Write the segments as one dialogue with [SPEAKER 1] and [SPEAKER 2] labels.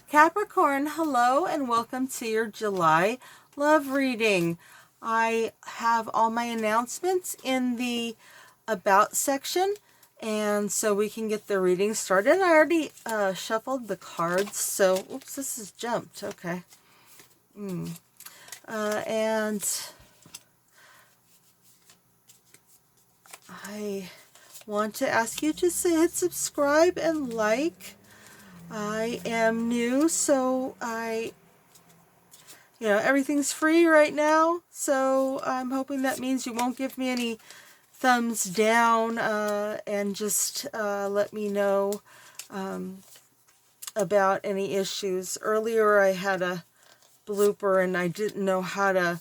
[SPEAKER 1] Capricorn, hello and welcome to your July love reading. I have all my announcements in the About section, and so we can get the reading started. I already shuffled the cards, so, oops, this has jumped, okay. And I want to ask you to hit subscribe and like. I am new, so everything's free right now, so I'm hoping that means you won't give me any thumbs down, and just let me know about any issues. Earlier I had a blooper and I didn't know how to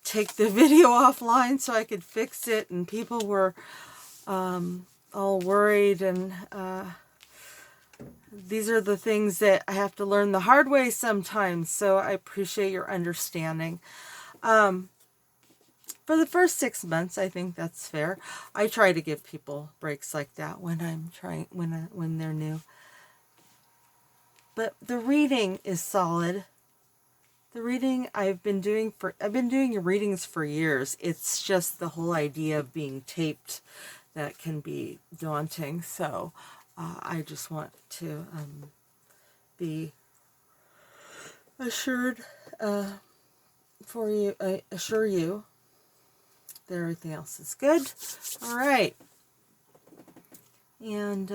[SPEAKER 1] take the video offline so I could fix it, and people were all worried, and these are the things that I have to learn the hard way sometimes, so I appreciate your understanding. For the first 6 months, I think that's fair. I try to give people breaks like that when when they're new. But the reading is solid. The reading I've been doing your readings for years. It's just the whole idea of being taped that can be daunting. So I just want to be assured assure you that everything else is good. All right. And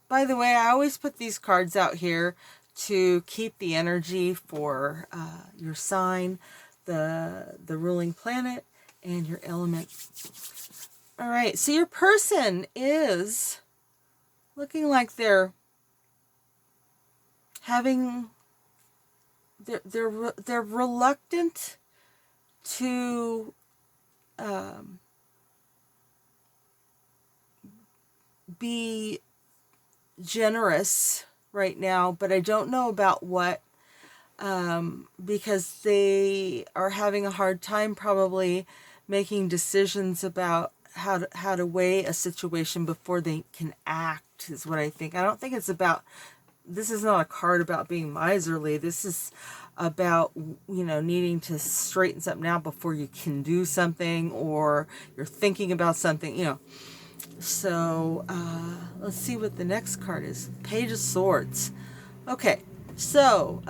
[SPEAKER 1] by the way, I always put these cards out here to keep the energy for your sign, the ruling planet, and your element. All right, so your person is looking like they're having, they're reluctant to be generous right now, but I don't know about what, because they are having a hard time probably making decisions about how to weigh a situation before they can act, is what I think. I don't think it's about, this is not a card about being miserly. This is about, needing to straighten something out before you can do something, or you're thinking about something, So, let's see what the next card is. Page of Swords. Okay, so,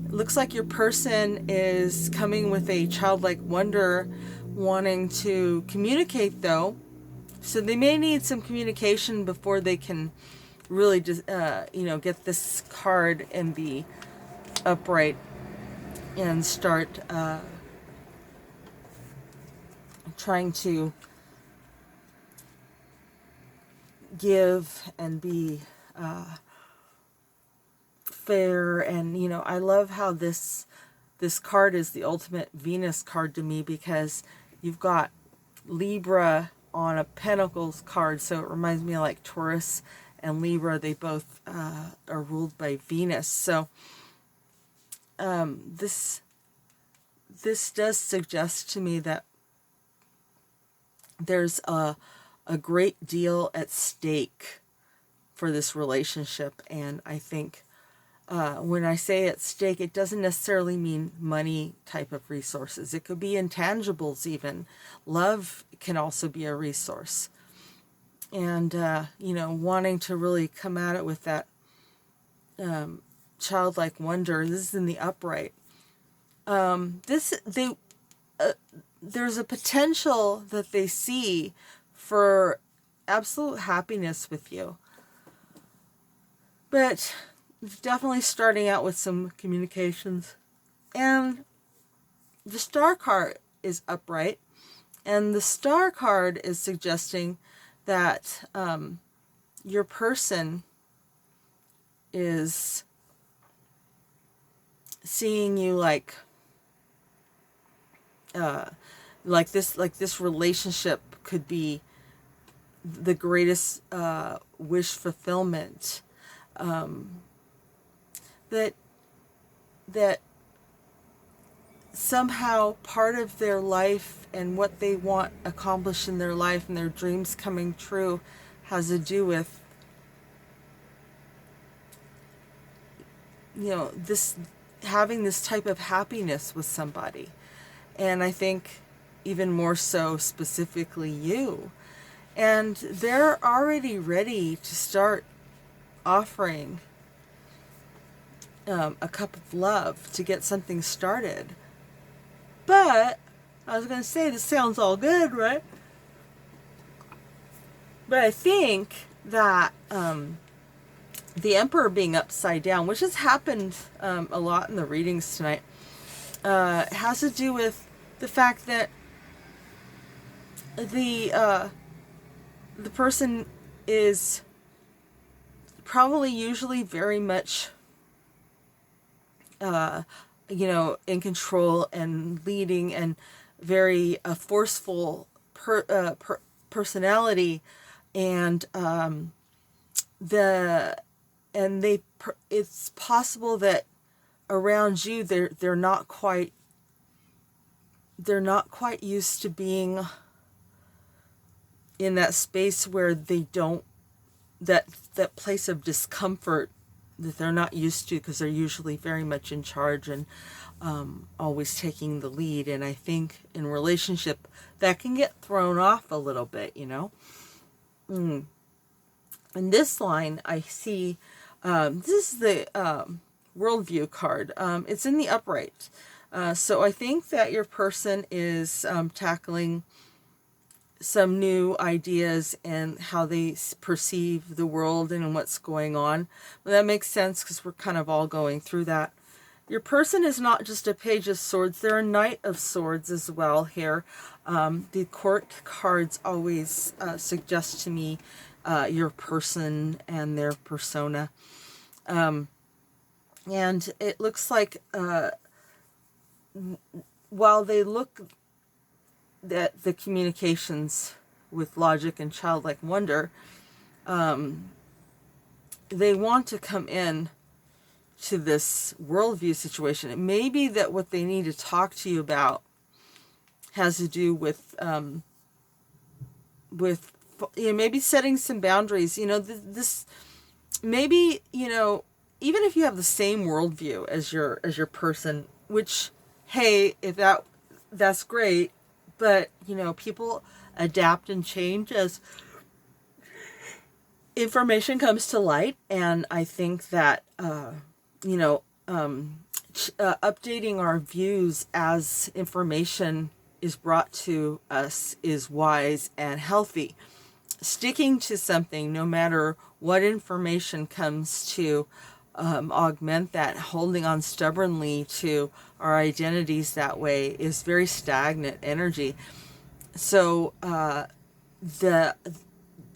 [SPEAKER 1] looks like your person is coming with a childlike wonder, wanting to communicate, though. So they may need some communication before they can really just, get this card in the upright and start trying to give and be fair. And I love how this card is the ultimate Venus card to me, because you've got Libra on a Pentacles card, so it reminds me of like Taurus and Libra. They both are ruled by Venus. So this does suggest to me that there's a great deal at stake for this relationship. And I think when I say at stake, it doesn't necessarily mean money type of resources. It could be intangibles even. Love can also be a resource. And, wanting to really come at it with that childlike wonder. This is in the upright. There's a potential that they see for absolute happiness with you. But definitely starting out with some communications. And the Star card is upright. And the Star card is suggesting that your person is seeing you like this relationship could be the greatest wish fulfillment, that somehow part of their life and what they want accomplished in their life and their dreams coming true has to do with this, having this type of happiness with somebody. And I think even more so specifically you. And they're already ready to start offering a cup of love to get something started. But I was going to say, this sounds all good, right? But I think that the Emperor being upside down, which has happened a lot in the readings tonight, has to do with the fact that the person is probably usually very much in control and leading and very forceful personality, and it's possible that around you they're not quite used to being in that space where they don't, that place of discomfort that they're not used to, because they're usually very much in charge and always taking the lead. And I think in relationship that can get thrown off a little bit, In this line, I see this is the worldview card. It's in the upright. So I think that your person is tackling some new ideas and how they perceive the world and what's going on. Well, that makes sense because we're kind of all going through that. Your person is not just a Page of Swords. They're a Knight of Swords as well here. The court cards always suggest to me your person and their persona. And it looks like while they look at the communications with logic and childlike wonder, they want to come in to this worldview situation. It may be that what they need to talk to you about has to do with maybe setting some boundaries. This maybe, even if you have the same worldview as your person, which, hey, if that's great, but people adapt and change as information comes to light. And I think that updating our views as information is brought to us is wise and healthy. Sticking to something, no matter what information comes to augment that, holding on stubbornly to our identities that way, is very stagnant energy. So the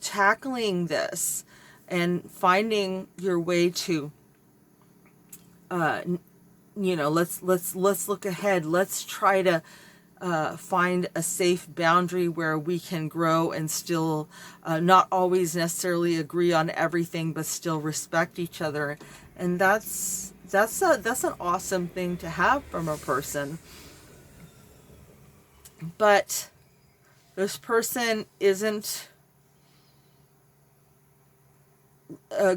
[SPEAKER 1] tackling this and finding your way to let's look ahead. Let's try to find a safe boundary where we can grow and still not always necessarily agree on everything, but still respect each other. And that's an awesome thing to have from a person. But this person isn't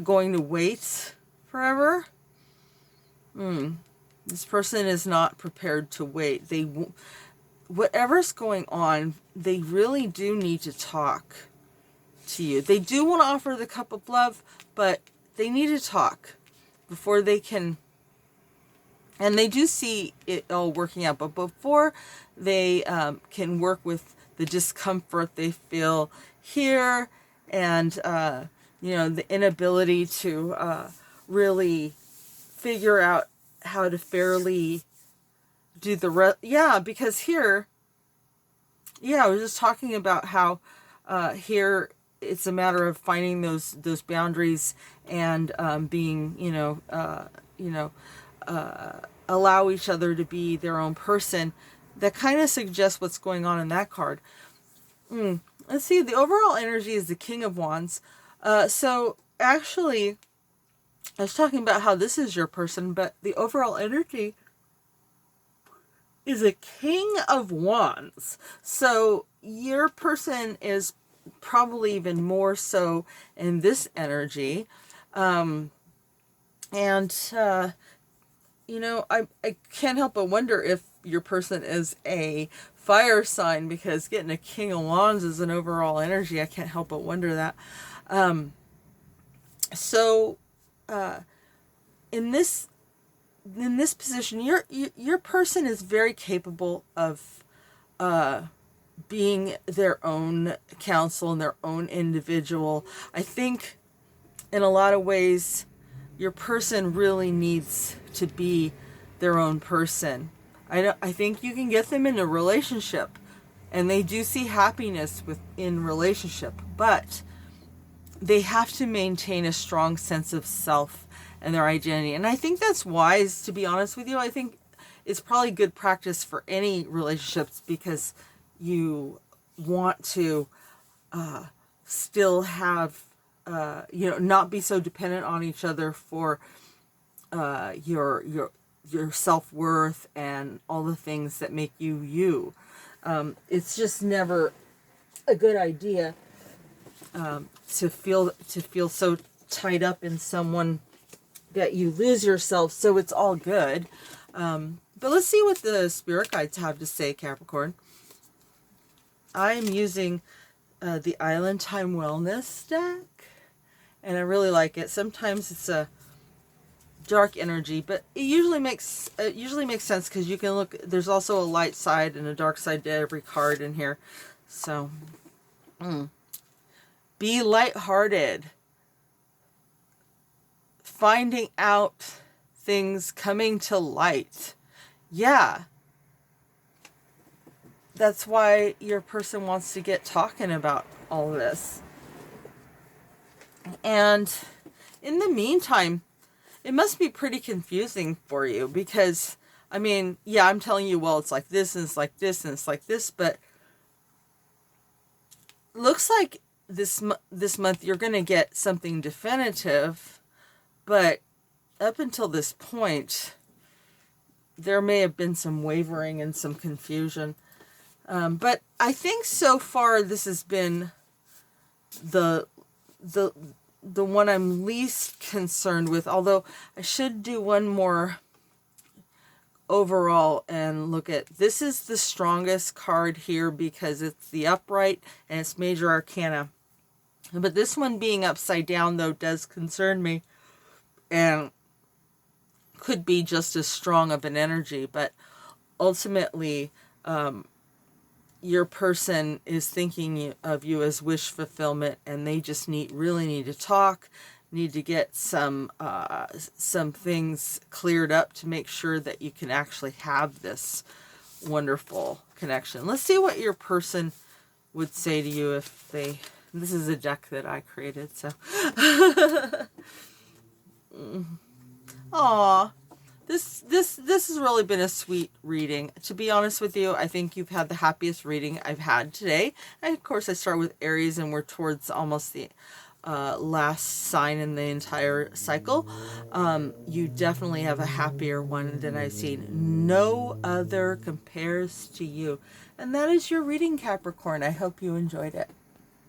[SPEAKER 1] going to wait forever. This person is not prepared to wait. Whatever's going on, they really do need to talk to you. They do want to offer the cup of love, but they need to talk before they can. And they do see it all working out, but before they can work with the discomfort they feel here, and the inability to really figure out how to fairly do the rest. Yeah, because here, I was just talking about how here it's a matter of finding those boundaries and being, allow each other to be their own person. That kind of suggests what's going on in that card. Let's see, the overall energy is the King of Wands. So actually, I was talking about how this is your person, but the overall energy is a King of Wands. So your person is probably even more so in this energy. And, you know, I can't help but wonder if your person is a fire sign, because getting a King of Wands is an overall energy. I can't help but wonder that. So, in this position, your person is very capable of being their own counsel and their own individual. I think in a lot of ways, your person really needs to be their own person. I think you can get them in a relationship, and they do see happiness within relationship, but they have to maintain a strong sense of self and their identity. And I think that's wise, to be honest with you. I think it's probably good practice for any relationships, because you want to still have, not be so dependent on each other for your self-worth and all the things that make you you. It's just never a good idea to feel so tied up in someone that you lose yourself. So it's all good. But let's see what the spirit guides have to say, Capricorn. I am using the Island Time Wellness deck, and I really like it. Sometimes it's a dark energy, but it usually makes sense, because you can look. There's also a light side and a dark side to every card in here. So, be lighthearted. Finding out things coming to light. Yeah. That's why your person wants to get talking about all this. And in the meantime, it must be pretty confusing for you, because, I mean, yeah, I'm telling you, well, it's like this, and it's like this, and it's like this, but looks like this month you're going to get something definitive, but up until this point, there may have been some wavering and some confusion. But I think so far this has been the one I'm least concerned with, although I should do one more overall and look at, this is the strongest card here because it's the upright and it's major arcana. But this one being upside down, though, does concern me, and could be just as strong of an energy. But ultimately, your person is thinking of you as wish fulfillment, and they just really need to talk, need to get some things cleared up to make sure that you can actually have this wonderful connection. Let's see what your person would say to you if they... This is a deck that I created, so... Aw. This has really been a sweet reading. To be honest with you, I think you've had the happiest reading I've had today. And of course, I start with Aries, and we're towards almost the last sign in the entire cycle. You definitely have a happier one than I've seen. No other compares to you. And that is your reading, Capricorn. I hope you enjoyed it.